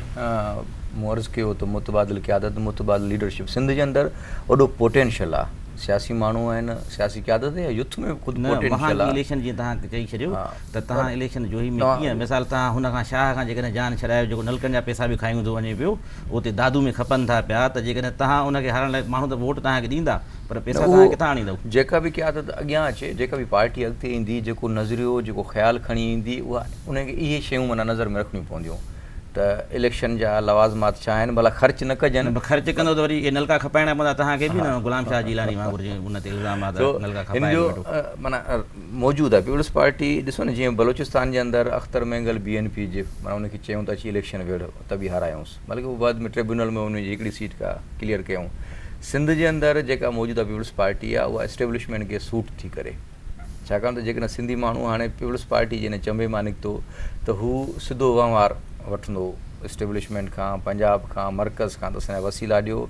मूं अर्ज़ु कयो त मुतबादिल क़यादत, मुतबादिल लीडरशिप सिंध जे अंदरि वॾो पोटेंशियल आहे। सियासी माण्हू आहिनि, सियासी क़यादत या युथ में ख़ुदि पोटेंशियल आहे। इलेक्शन जीअं तव्हां चई छॾियो त तव्हां इलेक्शन जो ई में कीअं मिसाल तव्हां हुन खां शाह खां जेकॾहिं जान छॾायो, जेको नलकनि जा पैसा बि खायूं थो वञे पियो, उते दादू में खपनि था पिया, त जेकॾहिं तव्हां उनखे हारण लाइ माण्हू त वोट तव्हांखे ॾींदा, पर पैसा तव्हां किथां आणींदव? जेका बि क़यादत अॻियां अचे, जेका बि पार्टी अॻिते ईंदी, जेको नज़रियो, जेको ख़्यालु खणी ईंदी, उहा उनखे इहे शयूं माना नज़र में रखणियूं पवंदियूं। त इलेक्शन जा लवाज़मात छा आहिनि, भला ख़र्च न कजनि। ख़र्च कंदो त वरी इहे नलका खपाइणा पवंदा तव्हांखे बि न, गुलाम शाह जीलानी वांगुरु जीअं उन ते इल्ज़ाम आहे त नलका हिन जो माना मौजूदु आहे। पीपुल्स पार्टी ॾिसो न, जीअं बलोचिस्तान जे अंदरि अख़्तर मेंगल BNP जे माना उनखे चयूं त अची इलेक्शन वेड़ो त बि हारायूंसि, बल्कि उहो बाद में ट्रिब्यूनल में उनजी हिकिड़ी सीट का क्लियर कयूं। सिंध जे अंदरि जेका मौजूदा पीपुल्स पार्टी आहे उहा एस्टेब्लिशमेंट खे सूट थी करे, छाकाणि त जेकॾहिं सिंधी माण्हू हाणे पीपुल्स पार्टी जे चंबे मां निकितो त हू सिधो वहिंवार वठंदो एस्टेब्लिशमेंट खां, पंजाब खां, मर्कज़ खां, त असांजा वसीला ॾियो,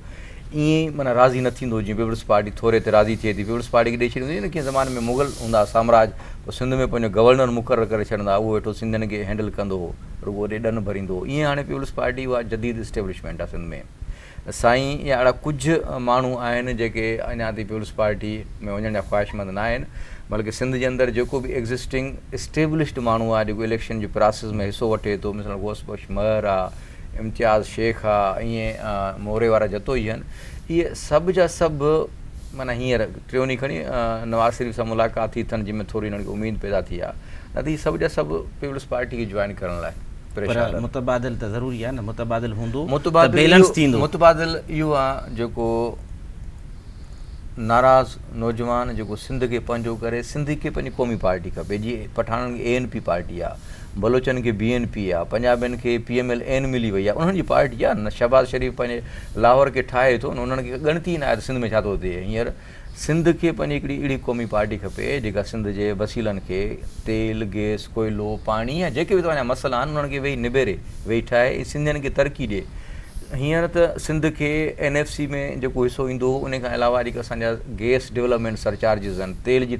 ईअं ई माना राज़ी न थींदो। जीअं पीपुल्स पार्टी थोरे ते राज़ी थिए थी, पीपुल्स पार्टी खे ॾेई छॾींदी न, कीअं ज़माने में मुग़ल हूंदा साम्राज, पोइ सिंध में पंहिंजो गवर्नर मुक़ररु करे छॾींदा, उहो वेठो सिंधियुनि खे हैंडल कंदो हो, रुॻो ॾेढनि भरींदो। ईअं हाणे पीपुल्स पार्टी उहा जदीद एस्टेब्लिशमेंट आहे सिंध में। साईं या अहिड़ा कुझु माण्हू आहिनि जेके अञा ताईं पीपुल्स पार्टी में वञण जा ख़्वाहिशमंद न आहिनि, बल्कि सिंध जे अंदरि जेको बि एग्ज़िस्टिंग एस्टेब्लिश्ड माण्हू आहे जेको इलेक्शन जे प्रोसेस में हिसो वठे थो, मिसाल गोसबख्श महर आहे, इम्तियाज़ शेख आहे, ईअं मोरे वारा जतो ई आहिनि, इहे सभु जा सभु माना हींअर टियों खणी नवाज़ शरीफ़ सां मुलाक़ात थी अथनि, जंहिंमें थोरी हिननि खे उमेदु पैदा थी आहे, न त हीअ सभु जा सभु पीपुल्स पार्टी खे जॉइन करण लाइ पर मुतबादिल त ज़रूरी आहे न, मुतबादिल हूंदो, मुतबादिल इहो आहे जेको नाराज़ नौजवान जेको सिंध खे पंहिंजो करे, सिंध खे पंहिंजी क़ौमी पार्टी खपे। जीअं पठाननि खे ANP पार्टी आहे, बलोचनि खे BNP आहे, पंजाबियुनि खे PMLN मिली वई आहे, उन्हनि जी पार्टी आहे न। शहबाज़ शरीफ़ पंहिंजे लाहौर खे ठाहे थो न, उन्हनि खे ॻणती न आहे त सिंध में छा थो थिए। हींअर सिंध खे पंहिंजी हिकिड़ी अहिड़ी क़ौमी पार्टी खपे जेका सिंध जे वसीलनि खे तेल, गैस, कोयलो, पाणी या जेके बि तव्हांजा मसइला आहिनि उन्हनि खे वेही निबेरे, वेही ठाहे सिंधियुनि खे तरक़ी ॾिए। हींअर त सिंध खे NFC में जेको हिसो ईंदो, उन खां अलावा जेके असांजा गैस डेवलपमेंट सरचार्जिस आहिनि, तेल जी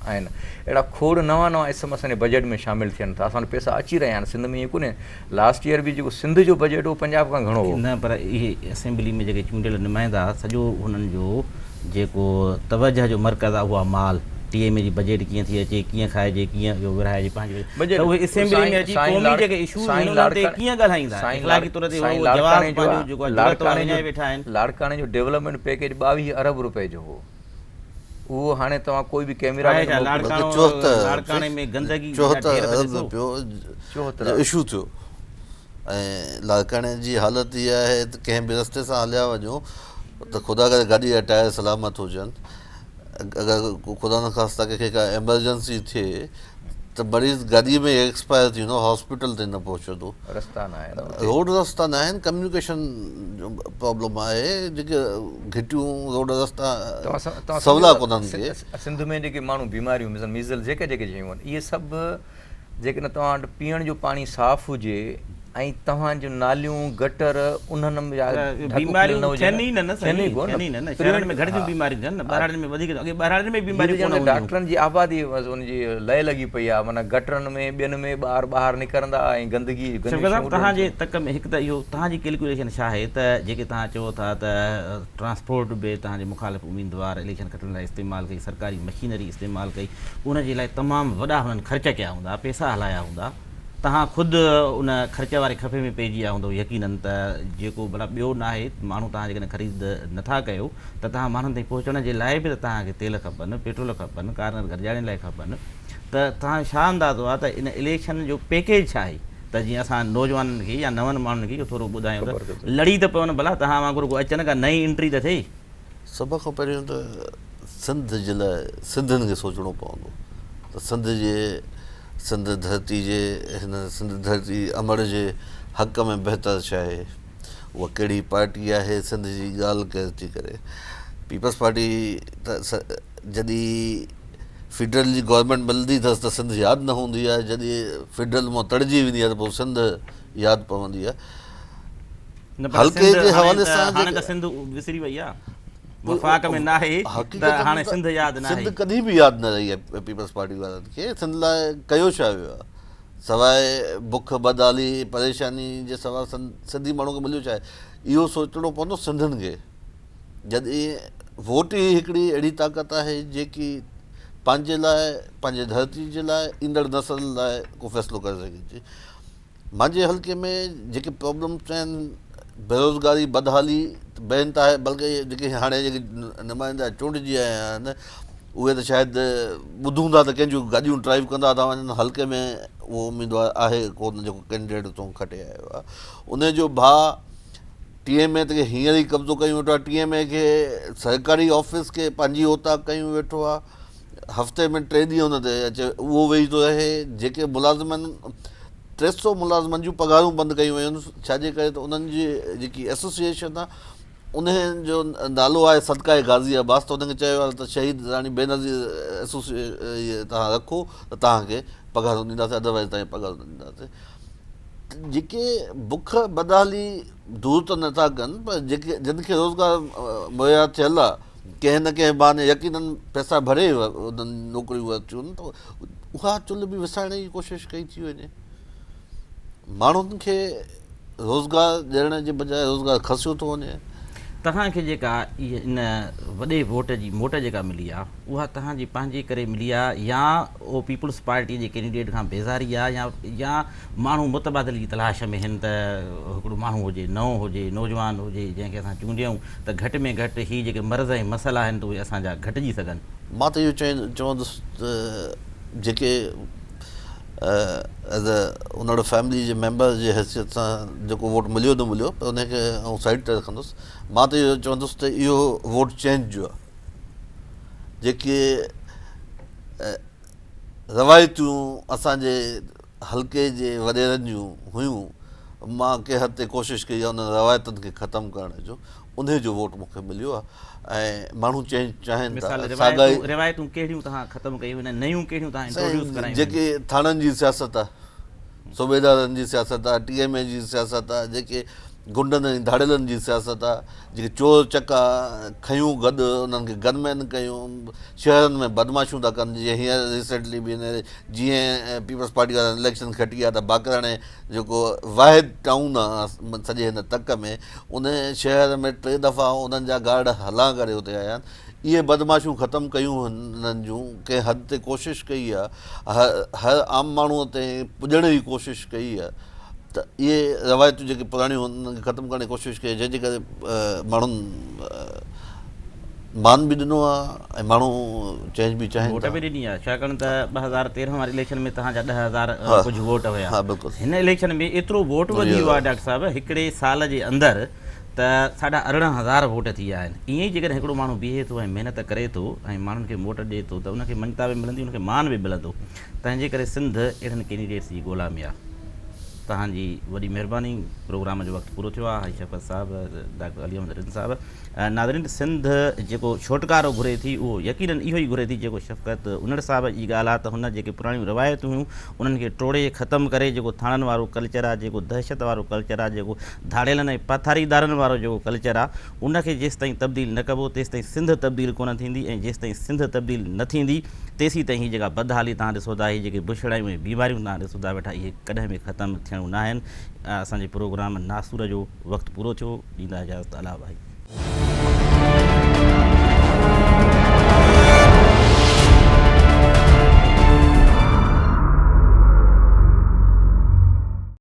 आहिनि, अहिड़ा खोड़ नवां नवां इस्म असांजे बजट में शामिलु थियनि था, असां पैसा अची रहिया आहिनि। सिंध में ईअं कोन्हे, लास्ट ईयर बि जेको सिंध जो बजट हो पंजाब खां घणो हो न, पर इहे असेंबली में जेके चूंडियल नुमाइंदा सॼो हुननि जो जेको तवजह जो मर्कज़ आहे उहा माल TM जी बजट कीअं थी अचे, कीअं खाइजे, कीअं विरहाइजे, पंहिंजे उहे असेंबली में अची क़ौमी जेके इशूज़ आहिनि उन्हनि ते कीअं ॻाल्हाईंदा, इख़लाक़ी तौर ते जवाब पंहिंजो जेको आहे वेठा आहिनि। लाड़काणे जो डेवलपमेंट पैकेज 22 अरब रुपए जो हो, उहो हाणे तव्हां कोई बि कैमरा लाड़काणे में गंदगी 74 इशू थियो। ऐं लाड़काणे जी हालत इहा आहे त कंहिं बि रस्ते सां हलिया वञो त ख़ुदा करे गाॾी जा टायर सलामत हुजनि, अगरि ख़ुदा न ख़ास्ता कंहिंखे का एमरजेंसी थिए त मरीज़ गाॾीअ में एक्सपायर थी वेंदो, हॉस्पिटल ताईं न पहुचंदो, रस्ता न आहिनि, रोड रस्ता न आहिनि, कम्युनिकेशन जो प्रॉब्लम आहे, जेके घिटियूं रोड रस्ता सवला कोन्हनि के। सिंध में जेके माण्हू बीमारियूं मिसाल मीज़ल जेके जेके शयूं आहिनि, इहे सभु जेकॾहिं तव्हां वटि पीअण जो पाणी साफ़ु हुजे ऐं तव्हांजूं नालियूं गटर उन्हनि में डॉक्टरनि जी आबादी उनजी लय लॻी पई आहे, माना गटरनि में ॿियनि में ॿाहिरि निकिरंदा ऐं गंदगी। तव्हांजे तक में हिकु त इहो तव्हांजी कैलकुलेशन छा आहे त जेके तव्हां चओ था त ट्रांसपोर्ट बि तव्हांजे मुखालिफ़ उम्मीदवार इलेक्शन खटण लाइ इस्तेमालु कई, सरकारी मशीनरी इस्तेमालु कई, उनजे लाइ तमामु वॾा हुननि ख़र्च कया हूंदा, पैसा हलाया हूंदा, तव्हां ख़ुदि उन ख़र्च वारे खफ़े में पइजी विया हूंदो यकीननि त जेको भला ॿियो न आहे माण्हू तव्हां जेकॾहिं ख़रीद नथा कयो त तव्हां माण्हुनि ताईं पहुचण जे लाइ बि त तव्हांखे तेल खपनि, पेट्रोल खपनि, कार गॾिजाइण लाइ खपनि, त तव्हां छा अंदाज़ो आहे त इन इलेक्शन जो पैकेज छा आहे त जीअं असां नौजवाननि खे या नवनि माण्हुनि खे इहो थोरो ॿुधायूं त लड़ी त पवनि भला तव्हां वांगुरु को अचनि का नई एंट्री त थिए। सभ खां पहिरियों त सिंध जे लाइ सिंधियुनि खे सोचणो पवंदो त सिंध धरती जे हिन सिंध धरती अमर जे हक़ में बहितर छा आहे, उहा कहिड़ी पार्टी आहे, सिंध जी ॻाल्हि केरु थी करे। पीपल्स पार्टी त जॾहिं फेडरल जी गवर्नमेंट मिलंदी अथसि त सिंध यादि न हूंदी आहे, जॾहिं फेडरल मां तड़िजी वेंदी आहे त पोइ सिंध यादि पवंदी आहे। हल्के जे हवाले सां सिंध विसरी वई आहे, वफ़ाक़ में न आहे त हाणे सिंध यादि न आहे, सिंध कॾहिं बि यादि न रही आहे पीपल्स पार्टी वारनि खे। सिंध लाइ कयो छा वियो आहे सवाइ बुख बदहाली परेशानी जे सवाइ सिंधी माण्हू खे मिलियो छा आहे, इहो सोचणो पवंदो सिंधियुनि खे। जॾहिं वोट ई हिकिड़ी अहिड़ी ताक़त आहे जेकी पंहिंजे लाइ, पंहिंजे धरती जे लाइ, ईंदड़ नसल लाइ को फ़ैसिलो करे सघे थी। मुंहिंजे हल्के में जेके प्रॉब्लम्स आहिनि, बेरोज़गारी, बदहाली बेनता आहे, बल्कि जेके हाणे जेके नुमाइंदा चूंडिजी आया आहिनि उहे त शायदि ॿुधूं था त कंहिंजूं गाॾियूं ड्राइव कंदा था वञनि, हल्के में उहो उम्मीदवार आहे कोन जेको कैंडिडेट उतां खटे आयो आहे। उन जो भाउ TMA ते हींअर ई कब्ज़ो कयूं वेठो आहे। TMA खे सरकारी ऑफिस खे पंहिंजी ओताक कयूं वेठो आहे। हफ़्ते में 3 ॾींहं हुन ते अचे, उहो वेही थो रहे। जेके मुलाज़िमनि 300 मुलाज़िमनि जूं पघारूं बंदि कयूं वयूं आहिनि। छाजे करे त उन्हनि जी जेकी एसोसिएशन आहे उन जो नालो आहे सदका गाज़ी अब्बास, त उनखे चयो आहे त शहीद राणी बेनज़ीर इहे तव्हां रखो त तव्हांखे पघारूं ॾींदासीं, अदरवाइज़ तव्हांखे पघारूं न ॾींदासीं। जेके बुख बदहाली दूर त नथा कनि, पर जेके जिन खे रोज़गार मुहैया थियल आहे, कंहिं न कंहिं बहाने यकीननि पैसा भरे उन्हनि नौकिरियूं अचनि, त उहा चुल्ह बि विसाइण जी कोशिशि कई थी वञे। माण्हुनि खे रोज़गार ॾियण जे बजाए रोज़गार खसियो थो वञे। तव्हांखे जेका इहा इन वॾे वोट जी मोट जेका मिली आहे उहा तव्हांजी पंहिंजे करे मिली आहे, या उहो पीपुल्स पार्टी जे कैंडिडेट खां बेज़ारी आहे, या माण्हू मुतबादिल जी तलाश में आहिनि त हिकिड़ो माण्हू हुजे, नओं हुजे, नौजवान हुजे, जंहिंखे असां चूंडियूं त घटि में घटि हीअ जेके मर्ज़ ऐं मसइला आहिनि त उहे असांजा घटिजी सघनि। मां त इहो चवंदुसि त जेके एज़ उन फैमिली जे मेंबर जे हैसियत सां जेको वोट मिलियो न मिलियो, पर उनखे ऐं साइड ते रखंदुसि। मां त इहो चवंदुसि त इहो वोट चेंज जो आहे। जेके रवायतूं असांजे हल्के जे वॾेरनि जूं हुयूं, मां कंहिं हद ते कोशिशि कई आहे उन रवायतुनि खे ख़तमु करण जो, उन जो वोट मूंखे मिलियो आहे। ऐं माण्हू चेंज चाहिनि था। रिवायतूं कहिड़ियूं तव्हां ख़तमु कयूं आहिनि, नयूं कहिड़ियूं तव्हां इंट्रोड्यूस करायूं? जेके थाणनि जी सियासत आहे, सूबेदारनि जी सियासत आहे, TMA जी सियासत आहे, जेके गुंडनि ऐं धाड़ेलनि जी सियासत आहे, जेके चोर चका खयूं गॾु उन्हनि खे गनमैन कयूं, शहरनि में बदमाशियूं था कनि। जीअं हींअर रिसेंटली बि जीअं पीपल्स पार्टी वारनि इलेक्शन खटी आहे त बाकराणे जेको वाहिद टाउन आहे सॼे हिन तक में, उन शहर में 3 दफ़ा उन्हनि जा गार्ड हला करे उते आया आहिनि। इहे बदमाशियूं ख़तमु कयूं हिननि जूं, कंहिं हद ते कोशिशि कई आहे, हर आम माण्हूअ ते पुॼण जी कोशिशि कई आहे। त इहे रवायतूं जेके पुराणियूं उन्हनि खे ख़तमु करण जी कोशिशि कई, जंहिंजे करे माण्हुनि मान बि ॾिनो आहे ऐं माण्हू चेंज बि चाहिनि। वोट बि ॾिनी आहे, छाकाणि त 2013 वारे इलेक्शन में तव्हांजा 10,000 कुझु वोट हुया। हा बिल्कुलु। हिन इलेक्शन में एतिरो वोट वधी वियो आहे डॉक्टर साहिबु, हिकिड़े साल जे अंदरि त 18,500 वोट थी विया आहिनि। ईअं ई जेकॾहिं हिकिड़ो माण्हू बीहे थो ऐं महिनत करे थो ऐं माण्हुनि खे वोट ॾिए थो त उनखे मञता बि मिलंदी, उनखे मान बि मिलंदो। तंहिंजे करे सिंध अहिड़नि कैंडिडेट्स जी ॻोल्हा में आहे। तव्हांजी वॾी महिरबानी। प्रोग्राम जो वक़्तु पूरो थियो आहे। हाई शफ़क़त साहिबु, डॉक्टर अली अहमद रिज़ साहिबु। नाज़रीन, सिंध जेको छोटकारो घुरे थी उहो यकीनन इहो ई घुरे थी जेको शफ़क़त उनड़ साहिब जी ॻाल्हि आहे, त हुन जेके पुराणियूं रवायतूं हुयूं उन्हनि खे टोड़े ख़तमु करे जेको थाणनि वारो कल्चर आहे, जेको दहशत वारो कल्चर आहे, जेको धाड़ेलनि ऐं पथारीदारनि वारो जेको कल्चर आहे, उनखे जेसि ताईं तब्दील न कबो तेसि ताईं सिंध तब्दील कोन थींदी। ऐं जेसि ताईं सिंध तब्दील न थींदी तेसीं ताईं हीअ जेका बदहाली तव्हां ॾिसो था, हीअ जेके बुछड़ायूं ऐं बीमारियूं तव्हां ॾिसो था वेठा, इहे कॾहिं बि ख़तमु थियणियूं न आहिनि। असांजे प्रोग्राम नासूर जो वक़्तु पूरो थियो। ॾींदा इजाज़त। अला भाई।